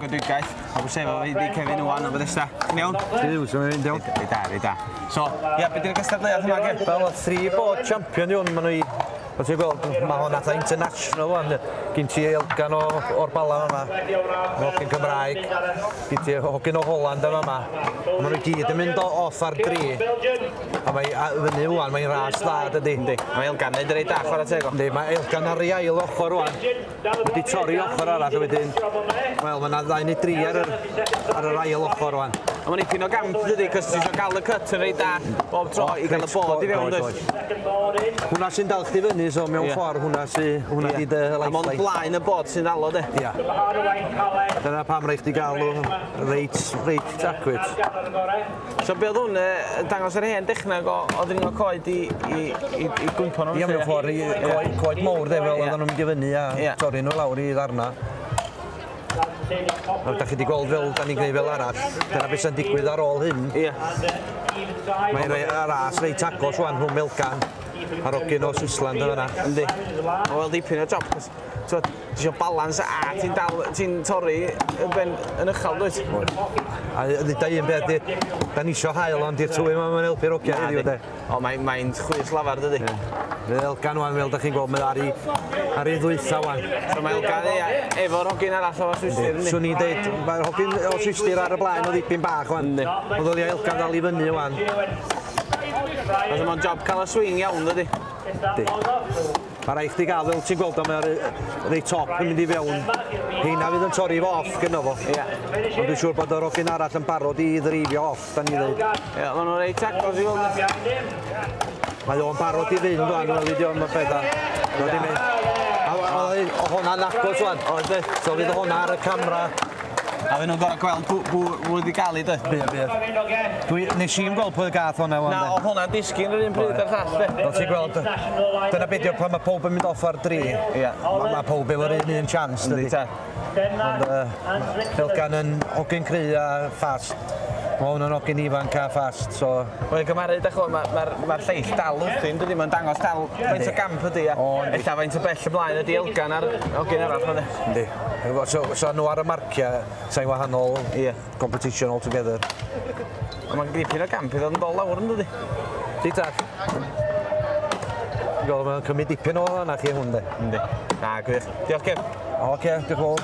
Coedwigaeth. A bod sef wedi Kevin wan o Bethesda. Yn iawn? Sy'n mynd iawn. Rei da. So, ia, beth yw'r gystadleuaeth yma, Gev? Wel, 3 bod champion ywn, maen nhw i... Ti'n gweld, mae hwn atha international wan. Gyn ti elgan o'r bala yma, hogyn Cymraeg, gyn ti hogyn o Holland yma yma. Maen nhw gyd yn mynd off ar gri. A fyny wan, mae'n ras dda, dydy. Mae Elgan neud rei da, chwarae teg o. Yndi, mae Elgan ar ei ail ochr wan. Wedi torri ochr arall wedyn. Wel, mae yna 2 neu 3 ar yr ail ochr wan. A mae'n ipyn o gamp, dydy, cos ti eisiau gael y cut yn rei da bob tro i gael y bod i fewn, does? Hwna sy'n dal chdi fyny, so mewn ffordd hwna di dy lifeline. A mae'n blaen y bod sy'n dalo, de? Ia. Dyna pam rhaid chdi gael reit tacwyd. So be oedd hwn dangos yr hen dechneg o ddringo coed i gwympo nhw? Ia, mewn ffordd, coed mawr de, fel oedden nhw'n mynd i fyny a torri nhw lawr i ddarna. Da chi wedi gweld fel, da ni'n gwneud fel arall. Dyna beth sy'n digwydd ar ôl hyn. Mae'n ras reit agos wan rhwng Elgan a'r hogyn o Swisland yn yna. Yndi. Mae'n wel dipyn o job. Ti eisiau balans a ti'n torri yn uchel, dwyt? A da un beth, da ni eisiau hael ond i'r tywy mae'n helpu'r hogyn heddiw, de. O, mae'n chwys lafar, dydy. Elgan wan, fel da chi'n gweld, mae ar ei ddwytha wan. So mae Elgan efo'r hogyn arall o Swistir, ynddi? Swn i'n deud, mae'r hogyn o Swistir ar y blaen o ddipyn bach wan. Oedd oedd Elgan dal i fyny wan. Oedd yma'n job cael y swing iawn, dydy? Mae rhaid chdi gael, fel ti'n gweld, mae'r rei top yn mynd i fewn. Heina fydd yn torri fo off gyda fo. Ond dwi'n siŵr bod yr hogyn arall yn barod i ddreifio off, da ni ddeud. Ie, mae nhw'n reit agos i weld. Mae o'n barod i fynd o'n weli di o'n beda. O hwnna'n agos wan. So fydd hwnna ar y camera. A fe nhw'n gorau gweld pwy wedi gael i, dy? Bydd. Nes i'n gweld pwy gath hwnna wan. Na, o hwnna'n disgyn yr un pryd ar llall, de? Fel ti'n gweld, dyna beth yw pan mae pob yn mynd off ar 3. Mae pob efo'r un chance, dydy. Ond Elgan yn hogyn cry a fast. Mae hwn yn hogyn ifanc a fast, so... Mae'n gymaru, mae'r lleill dal wrthyn, dydy? Mae'n dangos dal faint o gamp ydy, a ella faint o bell ymlaen ydy Elgan ar hogyn arall, ydy? Yndi. So nhw ar y marciau, sa'n wahanol competition altogether. Mae'n gripyn o gamp i ddod yn dol lawr, ydy? Tic-tac. Mae'n cymryd dipyn o hwnna chi hwn, de. Yndi. Na, gwych. Diolch, Gev. Oce, diolch yn fawr.